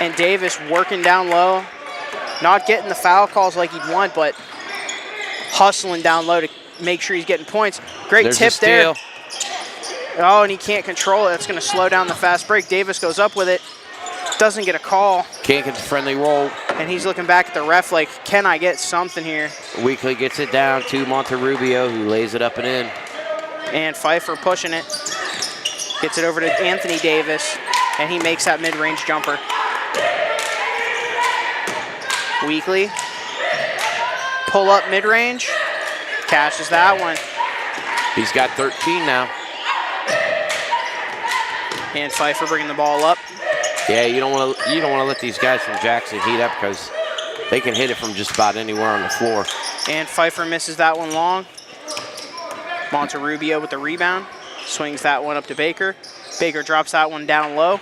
Speaker 2: And Davis working down low. Not getting the foul calls like he'd want, but hustling down low to make sure he's getting points. Great tip there. Oh, and he can't control it. That's going to slow down the fast break. Davis goes up with it. Doesn't get a call.
Speaker 1: Can't get the friendly roll.
Speaker 2: And he's looking back at the ref like, can I get something here?
Speaker 1: Weekly gets it down to Monterrubio, who lays it up and in.
Speaker 2: And Pfeiffer pushing it. Gets it over to Anthony Davis, and he makes that mid-range jumper. Weekly, pull up mid-range, cashes that one.
Speaker 1: He's got 13 now.
Speaker 2: And Pfeiffer bringing the ball up.
Speaker 1: Yeah, you don't want to let these guys from Jackson heat up because they can hit it from just about anywhere on the floor.
Speaker 2: And Pfeiffer misses that one long. Monterrubio with the rebound, swings that one up to Baker. Baker drops that one down low,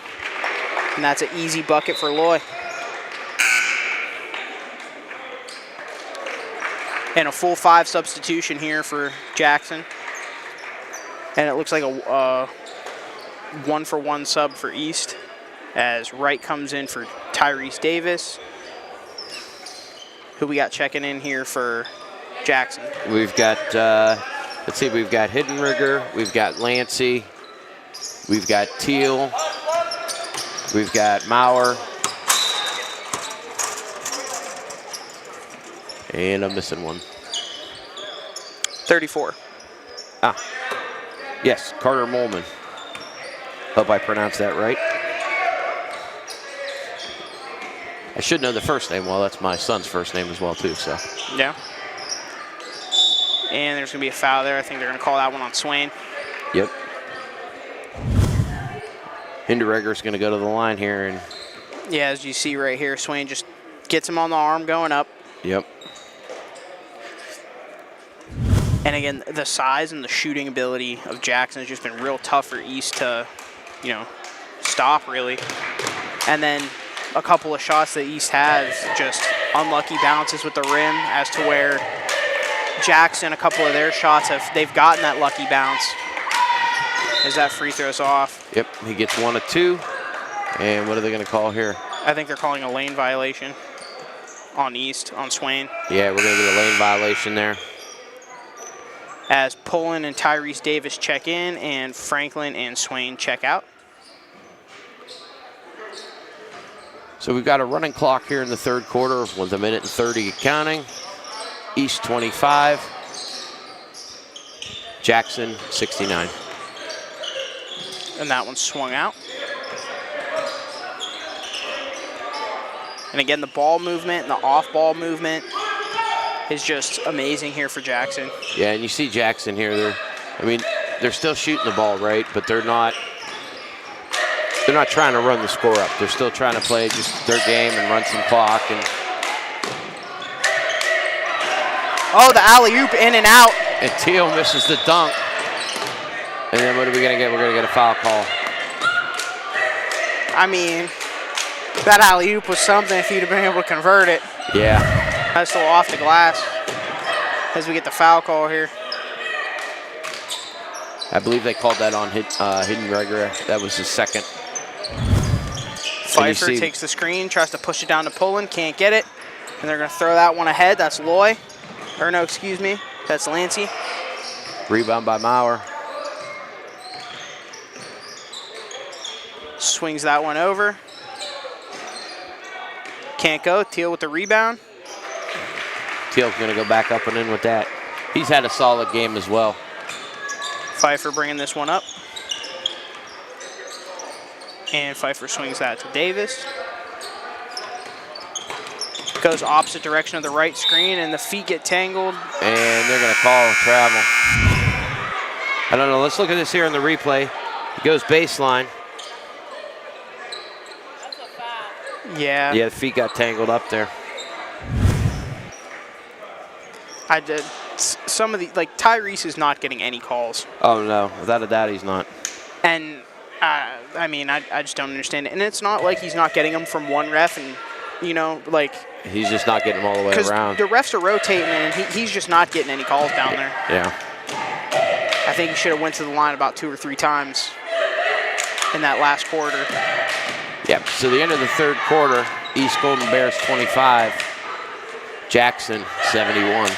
Speaker 2: and that's an easy bucket for Loy. And a full 5 substitution here for Jackson. And it looks like a 1-for-1 sub for East as Wright comes in for Tyrese Davis. Who we got checking in here for Jackson?
Speaker 1: We've got, let's see, we've got Hiddenrigger, we've got Lancey, we've got Teal, we've got Maurer. And I'm missing one.
Speaker 2: 34.
Speaker 1: Yes, Carter Molman. Hope I pronounced that right. I should know the first name well. That's my son's first name as well, too. So.
Speaker 2: Yeah. And there's going to be a foul there. I think they're going to call that one on Swain.
Speaker 1: Yep. Hinderegger's going to go to the line here. And
Speaker 2: yeah, as you see right here, Swain just gets him on the arm going up.
Speaker 1: Yep.
Speaker 2: And again, the size and the shooting ability of Jackson has just been real tough for East to, you know, stop really. And then a couple of shots that East has, just unlucky bounces with the rim as to where Jackson, a couple of their shots, they've gotten that lucky bounce as that free throw's off.
Speaker 1: Yep, he gets 1 of 2. And what are they going to call here?
Speaker 2: I think they're calling a lane violation on East, on Swain.
Speaker 1: Yeah, we're going to get a lane violation there.
Speaker 2: As Pullen and Tyrese Davis check in and Franklin and Swain check out.
Speaker 1: So we've got a running clock here in the third quarter with 1 minute and 30 counting. East 25, Jackson 69.
Speaker 2: And that one swung out. And again, the ball movement and the off-ball movement is just amazing here for Jackson.
Speaker 1: Yeah, and you see Jackson here. They're still shooting the ball, right? But they're not trying to run the score up. They're still trying to play just their game and run some clock. And
Speaker 2: oh, the alley-oop in and out.
Speaker 1: And Teal misses the dunk. And then what are we going to get? We're going to get a foul call.
Speaker 2: I mean, that alley-oop was something if you'd have been able to convert it.
Speaker 1: Yeah.
Speaker 2: That's still off the glass as we get the foul call here.
Speaker 1: I believe they called that on Hidden Regular. That was his second.
Speaker 2: Pfeiffer takes the screen, tries to push it down to Pullen, can't get it. And they're going to throw that one ahead. That's Loy. Or no, excuse me. That's Lancey.
Speaker 1: Rebound by Maurer.
Speaker 2: Swings that one over. Can't go. Teal with the rebound.
Speaker 1: Teal's going to go back up and in with that. He's had a solid game as well.
Speaker 2: Pfeiffer bringing this one up. And Pfeiffer swings that to Davis. Goes opposite direction of the right screen, and the feet get tangled.
Speaker 1: And they're going to call travel. I don't know. Let's look at this here in the replay. It goes baseline.
Speaker 2: Yeah.
Speaker 1: Yeah, the feet got tangled up there.
Speaker 2: I did. Some of the, like, Tyrese is not getting any calls.
Speaker 1: Oh, no. Without a doubt, he's not.
Speaker 2: And, I mean, I just don't understand it. And it's not like he's not getting them from one ref and, you know, like.
Speaker 1: He's just not getting them all the way around.
Speaker 2: Because the refs are rotating, and he's just not getting any calls down there.
Speaker 1: Yeah.
Speaker 2: I think he should have went to the line about 2 or 3 times in that last quarter.
Speaker 1: Yep. So the end of the third quarter, East Golden Bears 25, Jackson 71.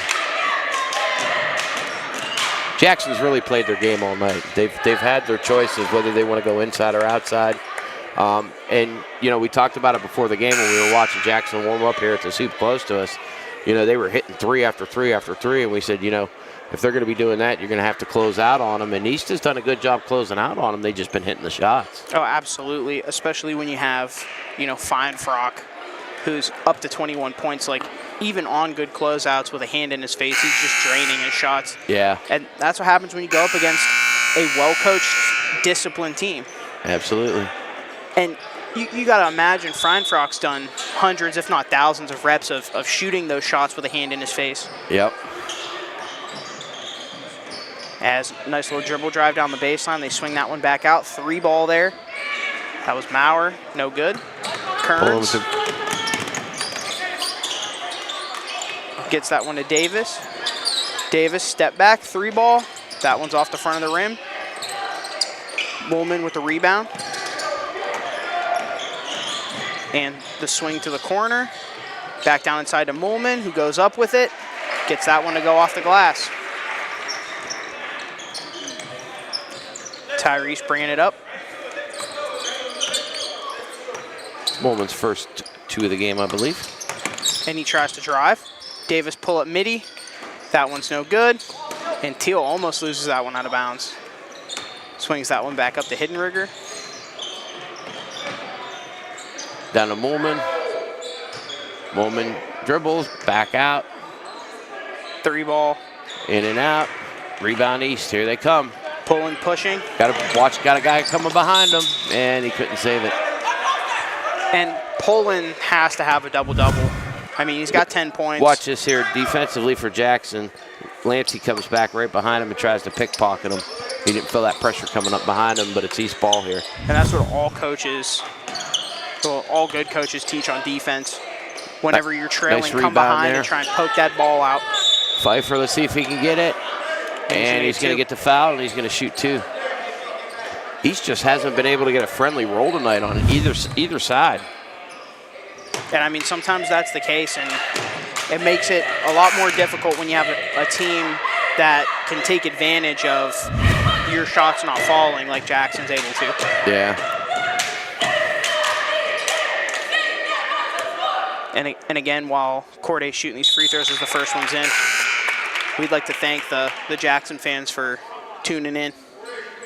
Speaker 1: Jackson's really played their game all night. They've had their choices whether they want to go inside or outside. And, you know, we talked about it before the game when we were watching Jackson warm up here at the Soup close to us. You know, they were hitting 3 after 3 after 3, and we said, you know, if they're going to be doing that, you're going to have to close out on them. And East has done a good job closing out on them. They've just been hitting the shots.
Speaker 2: Oh, absolutely, especially when you have, you know, Feinfrock, who's up to 21 points. Like, even on good closeouts with a hand in his face, he's just draining his shots.
Speaker 1: Yeah.
Speaker 2: And that's what happens when you go up against a well-coached, disciplined team.
Speaker 1: Absolutely.
Speaker 2: And you got to imagine Feinfrock's done hundreds, if not thousands, of reps of shooting those shots with a hand in his face.
Speaker 1: Yep.
Speaker 2: As nice little dribble drive down the baseline. They swing that one back out. 3 ball there. That was Maurer. No good. Kearns gets that one to Davis. Davis, step back, 3 ball. That one's off the front of the rim. Woolman with the rebound. And the swing to the corner. Back down inside to Mullman, who goes up with it. Gets that one to go off the glass. Tyrese bringing it up.
Speaker 1: Mullman's first 2 of the game, I believe.
Speaker 2: And he tries to drive. Davis pull up midi. That one's no good. And Teal almost loses that one out of bounds. Swings that one back up to Hiddenrigger.
Speaker 1: Down to Mullman. Mullman dribbles, back out.
Speaker 2: 3 ball.
Speaker 1: In and out. Rebound East. Here they come.
Speaker 2: Pulling, pushing.
Speaker 1: Got a guy coming behind him, and he couldn't save it.
Speaker 2: And Poland has to have a double-double. I mean, he's got 10 points.
Speaker 1: Watch this here. Defensively for Jackson, Lancey comes back right behind him and tries to pickpocket him. He didn't feel that pressure coming up behind him, but it's East ball here.
Speaker 2: And that's what all good coaches teach on defense. Whenever you're trailing,
Speaker 1: nice
Speaker 2: come behind
Speaker 1: there.
Speaker 2: and try and poke that ball out.
Speaker 1: Pfeiffer, let's see if he can get it. And he's going to get the foul, and he's going to shoot 2. East just hasn't been able to get a friendly roll tonight on either side.
Speaker 2: And I mean, sometimes that's the case, and it makes it a lot more difficult when you have a team that can take advantage of your shots not falling like Jackson's able to.
Speaker 1: Yeah.
Speaker 2: And again, while Corday's shooting these free throws as the first one's in, we'd like to thank the Jackson fans for tuning in.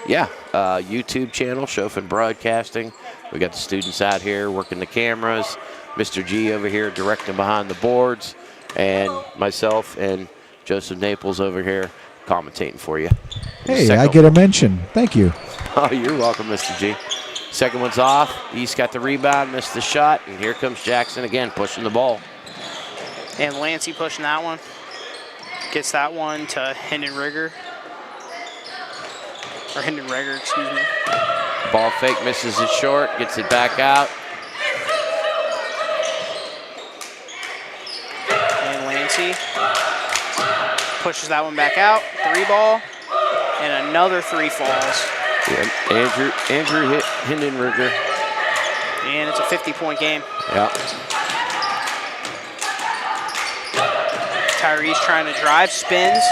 Speaker 1: Yeah, YouTube channel, Chauvin Broadcasting, We got the students out here working the cameras. Mr. G over here directing behind the boards. And myself and Joseph Naples over here commentating for you.
Speaker 4: Hey, I get a mention. Thank you.
Speaker 1: Oh, you're welcome, Mr. G. Second one's off. East got the rebound, missed the shot, and here comes Jackson again pushing the ball.
Speaker 2: And Lancey pushing that one. Gets that one to Hindenreger. Or Hindenreger, excuse me.
Speaker 1: Ball fake, misses it short, gets it back out.
Speaker 2: And Lancey pushes that one back out. 3 ball. And another 3 falls.
Speaker 1: Yeah, Andrew hit Hindenreger.
Speaker 2: And it's a 50-point game.
Speaker 1: Yeah.
Speaker 2: Tyrese trying to drive, spins,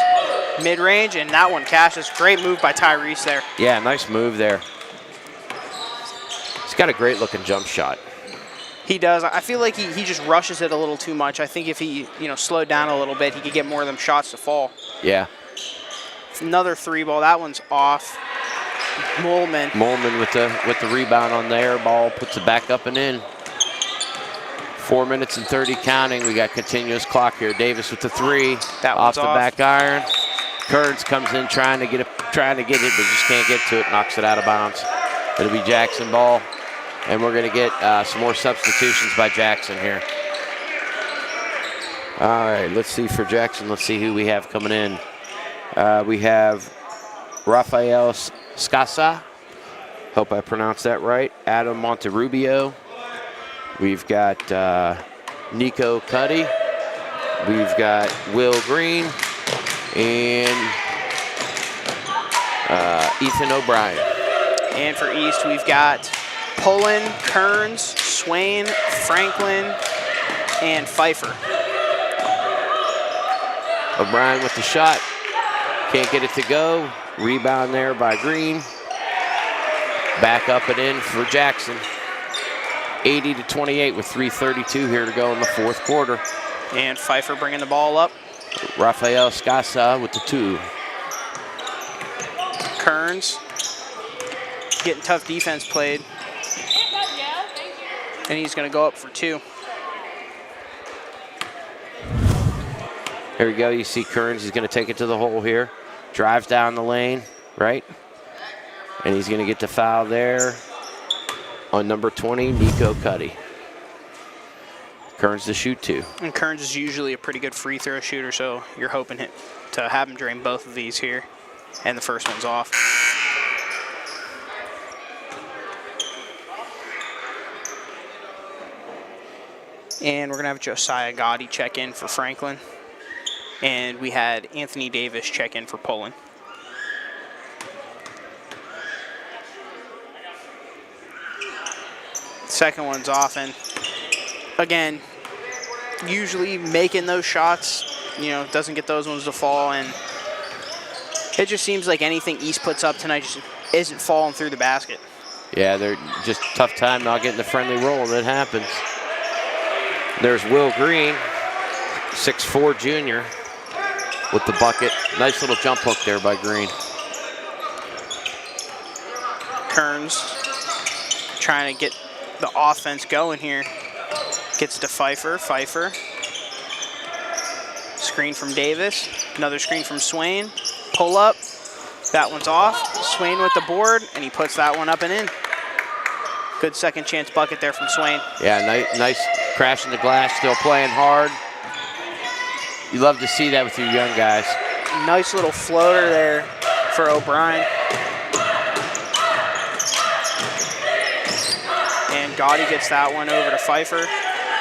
Speaker 2: mid-range, and that one cashes. Great move by Tyrese there.
Speaker 1: Yeah, nice move there. He's got a great-looking jump shot.
Speaker 2: He does. I feel like he just rushes it a little too much. I think if he slowed down a little bit, he could get more of them shots to fall.
Speaker 1: Yeah.
Speaker 2: Another 3 ball. That one's off. Molman
Speaker 1: with the rebound on the air ball, puts it back up and in. 4 minutes and 30 counting. We got continuous clock here. Davis with the 3.
Speaker 2: That
Speaker 1: off
Speaker 2: one's
Speaker 1: the
Speaker 2: off.
Speaker 1: back iron. Kearns comes in trying to get it, but just can't get to it. Knocks it out of bounds. It'll be Jackson ball, and we're going to get some more substitutions by Jackson here. All right, let's see for Jackson. Let's see who we have coming in. We have Rafael Scassa. Hope I pronounced that right. Adam Monterrubio. We've got Nico Cuddy. We've got Will Green. And Ethan O'Brien.
Speaker 2: And for East, we've got Pullen, Kearns, Swain, Franklin, and Pfeiffer.
Speaker 1: O'Brien with the shot. Can't get it to go. Rebound there by Green. Back up and in for Jackson. 80-28 with 3:32 here to go in the 4th quarter.
Speaker 2: And Pfeiffer bringing the ball up.
Speaker 1: Rafael Scassa with the 2.
Speaker 2: Kearns getting tough defense played. And he's going to go up for 2.
Speaker 1: Here we go. You see Kearns. He's going to take it to the hole here. Drives down the lane, right? And he's going to get the foul there on number 20, Nico Cuddy. Kearns to shoot 2.
Speaker 2: And Kearns is usually a pretty good free throw shooter, so you're hoping to have him drain both of these here. And the first one's off. And we're going to have Josiah Gotti check in for Franklin. And we had Anthony Davis check in for Poland. Second one's off, and again, usually making those shots, doesn't get those ones to fall, and it just seems like anything East puts up tonight just isn't falling through the basket.
Speaker 1: Yeah, they're just tough time not getting the friendly roll, and it happens. There's Will Green, 6'4" junior, with the bucket. Nice little jump hook there by Green.
Speaker 2: Kearns trying to get the offense going here. Gets to Pfeiffer. Pfeiffer. Screen from Davis. Another screen from Swain. Pull up. That one's off. Swain with the board, and he puts that one up and in. Good second chance bucket there from Swain.
Speaker 1: Yeah, nice crash in the glass, still playing hard. You love to see that with your young guys.
Speaker 2: Nice little floater there for O'Brien. And Gotti gets that one over to Pfeiffer.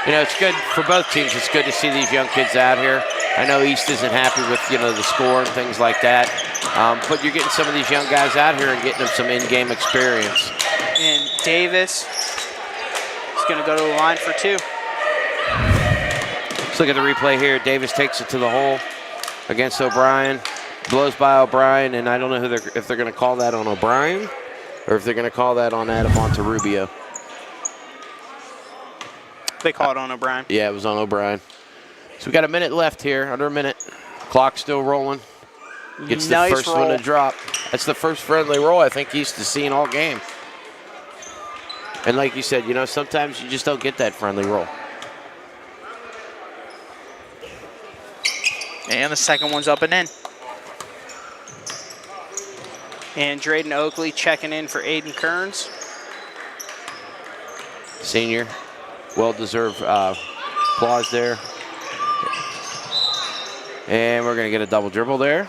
Speaker 1: It's good for both teams. It's good to see these young kids out here. I know East isn't happy with, the score and things like that. But you're getting some of these young guys out here and getting them some in-game experience.
Speaker 2: And Davis is going to go to the line for 2.
Speaker 1: Let's look at the replay here. Davis takes it to the hole against O'Brien. Blows by O'Brien, and I don't know if they're going to call that on O'Brien or if they're going to call that on Adam Monterrubio.
Speaker 2: They call it on O'Brien.
Speaker 1: Yeah, it was on O'Brien. So we got a minute left here, under a minute. Clock still rolling. Gets the first one to drop. That's the first friendly roll I think East has seen all game. And like you said, sometimes you just don't get that friendly roll.
Speaker 2: And the second one's up and in. And Drayden Oakley checking in for Aiden Kearns.
Speaker 1: Senior, well-deserved applause there. And we're going to get a double dribble there.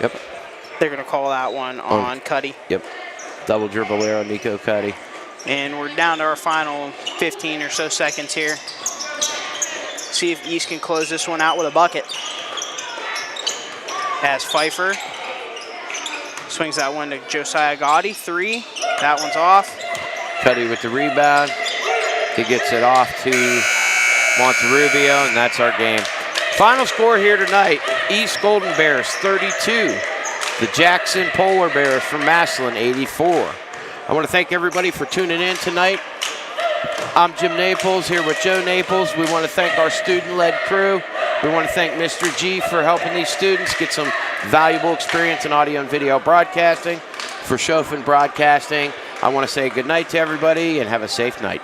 Speaker 1: Yep.
Speaker 2: They're going to call that one on Cuddy.
Speaker 1: Yep. Double dribble there on Nico Cuddy.
Speaker 2: And we're down to our final 15 or so seconds here. See if East can close this one out with a bucket. As Pfeiffer swings that one to Josiah Gotti. 3. That one's off.
Speaker 1: Cuddy with the rebound. He gets it off to Monterrubio, and that's our game. Final score here tonight, East Golden Bears 32. The Jackson Polar Bears from Massillon 84. I want to thank everybody for tuning in tonight. I'm Jim Naples here with Joe Naples. We want to thank our student-led crew. We want to thank Mr. G for helping these students get some valuable experience in audio and video broadcasting. For Chaufin Broadcasting, I want to say good night to everybody and have a safe night.